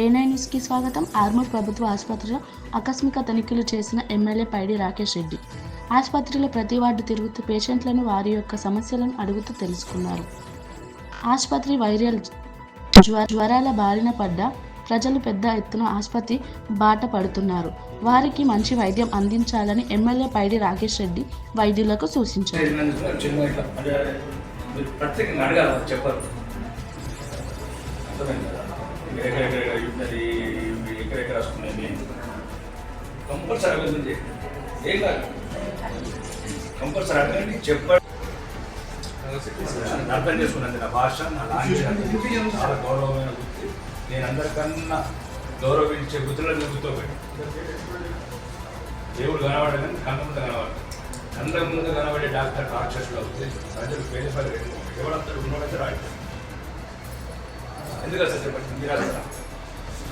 A9 న్యూస్కి స్వాగతం. ఆర్మూర్ ప్రభుత్వ ఆసుపత్రిలో ఆకస్మిక తనిఖీలు చేసిన ఎమ్మెల్యే పైడి రాకేష్ రెడ్డి. ఆసుపత్రిలో ప్రతి వార్డు తిరుగుతూ పేషెంట్లను వారి యొక్క సమస్యలను అడుగుతూ తెలుసుకున్నారు. ఆసుపత్రి వైరల్ జ్వరాల బారిన పడ్డ ప్రజలు పెద్ద ఎత్తున ఆసుపత్రి బాట పడుతున్నారు. వారికి మంచి వైద్యం అందించాలని ఎమ్మెల్యే పైడి రాకేష్ రెడ్డి వైద్యులకు సూచించారు. ఎక్కడెక్కడ వస్తున్నాయి కంపల్సరీ అభివృద్ధి ఏం కాదు కంపల్సరీ అడగండి చెప్పండి. అర్థం చేసుకున్నది నా భాష నా లాంగ్వేజ్ చాలా గౌరవమైన వృత్తి. నేను అందరికన్నా గౌరవించే వృత్తులను కూర్చోబెట్టి దేవుడు కనబడదని కళ్ళ ముందు కనబడదు. అందరి ముందు కనబడే డాక్టర్ రాక్షసులు అవుతుంది. ప్రజలు పేదపల్లి ఎవరంతా ఉన్నవాళ్ళంతా రాడు. ఎందుకు వస్తారు చెప్పండి. మీరు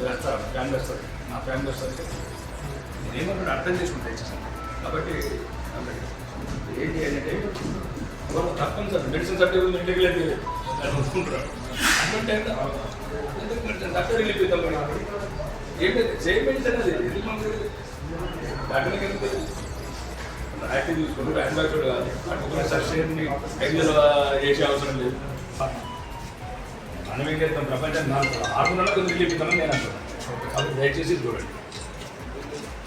వస్తారా ఫ్యామిలీ వస్తారు, నా ఫ్యామిలీ వస్తారు. నేనేమన్నా అర్థం చేసుకుంటే ఇచ్చేసాను. కాబట్టి ఏం చేయాలంటే తప్పనిసరి మెడిసిన్ సర్టిఫికేట్ ఇంటికి లేదు చూసుకుంటున్నాడు. అంటే ఎందుకు మెడిసిన్ డాక్టర్ వెళ్ళిపోతాం ఏంటంటే సేమ్ మెడిసిన్ అది ఎందుకు మనకు డాక్టర్కి ఎందుకు యాక్టివ్ చూసుకుంటారు. యాంటీబయాటిక్ కాదు అటుకున్న సస్యన్ని 5 చేసే అవసరం లేదు. మనం ఏం చేస్తాం ప్రపంచాన్ని 6 నెలలకు రిలీఫ్ ఇద్దామని నేను అంటున్నాను. అది దయచేసి చూడండి.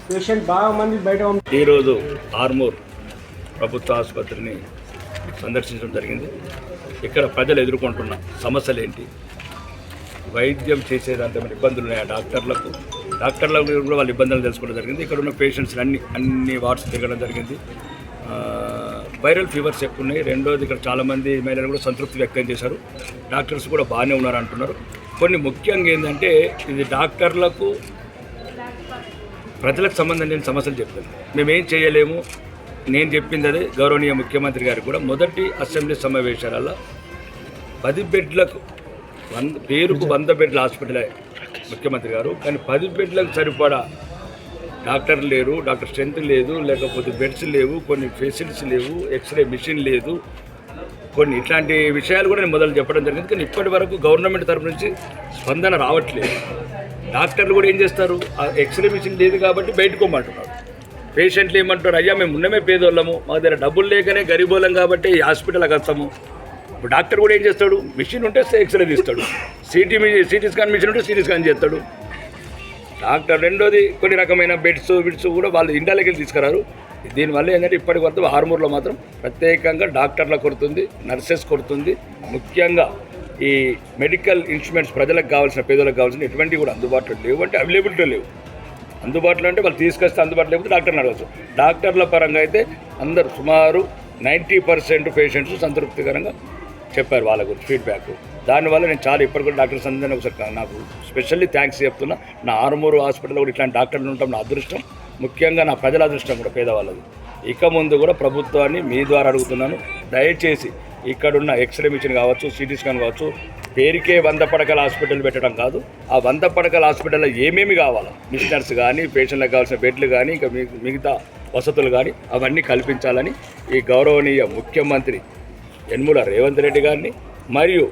పేషెంట్ బాగా మంది బయట. ఈరోజు ఆర్మూర్ ప్రభుత్వ ఆసుపత్రిని సందర్శించడం జరిగింది. ఇక్కడ ప్రజలు ఎదుర్కొంటున్న సమస్యలు ఏంటి, వైద్యం చేసేదంత ఇబ్బందులు ఉన్నాయి డాక్టర్లకు కూడా వాళ్ళ ఇబ్బందులు తెలుసుకోవడం జరిగింది. ఇక్కడ ఉన్న పేషెంట్స్ అన్ని వార్డ్స్ తిరగడం జరిగింది. వైరల్ ఫీవర్స్ ఎక్కువ ఉన్నాయి. రెండోది ఇక్కడ చాలామంది మహిళలు కూడా సంతృప్తి వ్యక్తం చేశారు. డాక్టర్స్ కూడా బాగానే ఉన్నారు అంటున్నారు. కొన్ని ముఖ్యంగా ఏంటంటే ఇది డాక్టర్లకు ప్రజలకు సంబంధం లేని సమస్యలు చెప్తారు. మేమేం చేయలేము. నేను చెప్పింది అదే గౌరవనీయ ముఖ్యమంత్రి గారు కూడా మొదటి అసెంబ్లీ సమావేశాలలో 10 బెడ్లకు పేరుకు 100 బెడ్ల హాస్పిటలే ముఖ్యమంత్రి గారు. కానీ 10 బెడ్లకు సరిపడా డాక్టర్లు లేరు, డాక్టర్ స్ట్రెంత్ లేదు, లేకపోతే బెడ్స్ లేవు, కొన్ని ఫెసిలిటీస్ లేవు, ఎక్స్రే మిషన్ లేదు, కొన్ని ఇట్లాంటి విషయాలు కూడా నేను మొదలు చెప్పడం జరిగింది. కానీ ఇప్పటి వరకు గవర్నమెంట్ తరఫు నుంచి స్పందన రావట్లేదు. డాక్టర్లు కూడా ఏం చేస్తారు, ఎక్స్రే మిషన్ లేదు కాబట్టి బయటకోమంటున్నారు. పేషెంట్లు ఏమంటారు, అయ్యా మేము ఉన్నమే పేదోళ్ళము, మా దగ్గర డబ్బులు లేకనే గరీబోళ్ళం కాబట్టి ఈ హాస్పిటల్కి వస్తాము. ఇప్పుడు డాక్టర్ కూడా ఏం చేస్తాడు, మిషన్ ఉంటే ఎక్స్రే తీస్తాడు, సిటీ స్కాన్ మిషన్ ఉంటే సిటీ స్కాన్ చేస్తాడు డాక్టర్. రెండోది కొన్ని రకమైన బెడ్స్ కూడా వాళ్ళు ఇండియాలోకి తీసుకురారు. దీనివల్ల ఏంటంటే ఇప్పటికి వరకు ఆర్మూర్లో మాత్రం ప్రత్యేకంగా డాక్టర్ల కొడుతుంది, నర్సెస్ కొడుతుంది. ముఖ్యంగా ఈ మెడికల్ ఇన్స్ట్రుమెంట్స్ ప్రజలకు కావాల్సిన పేదలకు కావాల్సిన ఎటువంటి కూడా అందుబాటులో లేవు, అంటే అవైలబిలిటీ లేవు. అందుబాటులో అంటే వాళ్ళు తీసుకొస్తే అందుబాటులో లేకపోతే డాక్టర్ని అడగచ్చు. డాక్టర్ల పరంగా అయితే అందరు సుమారు 90% పేషెంట్స్ సంతృప్తికరంగా చెప్పారు వాళ్ళ గురించి ఫీడ్బ్యాక్. దానివల్ల నేను చాలా ఇప్పటికి కూడా డాక్టర్స్ అందరినీ ఒకసారి నాకు స్పెషల్లీ థ్యాంక్స్ చెప్తున్నా. నా ఆర్మూరు హాస్పిటల్లో కూడా ఇట్లాంటి డాక్టర్లు ఉండటం నా అదృష్టం, ముఖ్యంగా నా ప్రజల అదృష్టం కూడా పేదవాళ్ళది. ఇక ముందు కూడా ప్రభుత్వాన్ని మీ ద్వారా అడుగుతున్నాను, దయచేసి ఇక్కడున్న ఎక్స్రే మిషన్ కావచ్చు, సిటీ స్కాన్ కావచ్చు, పేరుకే 100 పడకల హాస్పిటల్ పెట్టడం కాదు, ఆ 100 పడకల హాస్పిటల్లో ఏమేమి కావాలో మిషనర్స్ కానీ, పేషెంట్లకు కావాల్సిన బెడ్లు కానీ, ఇంకా మిగతా వసతులు కానీ అవన్నీ కల్పించాలని ఈ గౌరవనీయ ముఖ్యమంత్రి యనమల రేవంత్ రెడ్డి గారిని మరియు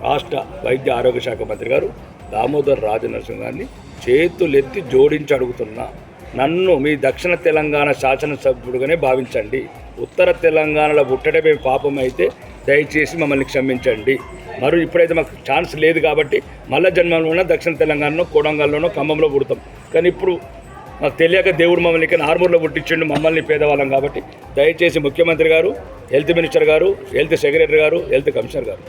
రాష్ట్ర వైద్య ఆరోగ్య శాఖ మంత్రి గారు దామోదర్ రాజనరసింహ గారిని చేతులెత్తి జోడించి అడుగుతున్నా. నన్ను మీ దక్షిణ తెలంగాణ శాసనసభ్యుడుగానే భావించండి. ఉత్తర తెలంగాణలో పుట్టడమే పాపం అయితే దయచేసి మమ్మల్ని క్షమించండి. మరి ఇప్పుడైతే మాకు ఛాన్స్ లేదు కాబట్టి మళ్ళా జన్మలోనో దక్షిణ తెలంగాణలో, కొడంగల్లోనో, ఖమ్మంలో పుడతాం. కానీ ఇప్పుడు మాకు తెలియక దేవుడు మమ్మల్ని ఇక్కడ ఆర్మూర్లో పుట్టించండు, మమ్మల్ని పేదవాళ్ళం కాబట్టి దయచేసి ముఖ్యమంత్రి గారు, హెల్త్ మినిస్టర్ గారు, హెల్త్ సెక్రటరీ గారు, హెల్త్ కమిషనర్ గారు,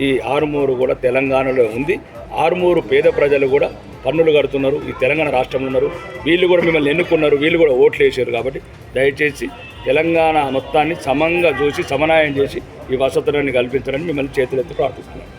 ఈ ఆర్మూరు కూడా తెలంగాణలో ఉంది. ఆర్మూరు పేద ప్రజలు కూడా పన్నులు కడుతున్నారు, ఈ తెలంగాణ రాష్ట్రంలో ఉన్నారు. వీళ్ళు కూడా మిమ్మల్ని ఎన్నుకున్నారు, వీళ్ళు కూడా ఓట్లు వేసారు. కాబట్టి దయచేసి తెలంగాణ మొత్తాన్ని సమంగా చూసి సమన్వయం చేసి ఈ వసతులన్నీ కల్పించాలని మిమ్మల్ని చేతులెత్తి ప్రార్థిస్తున్నాను.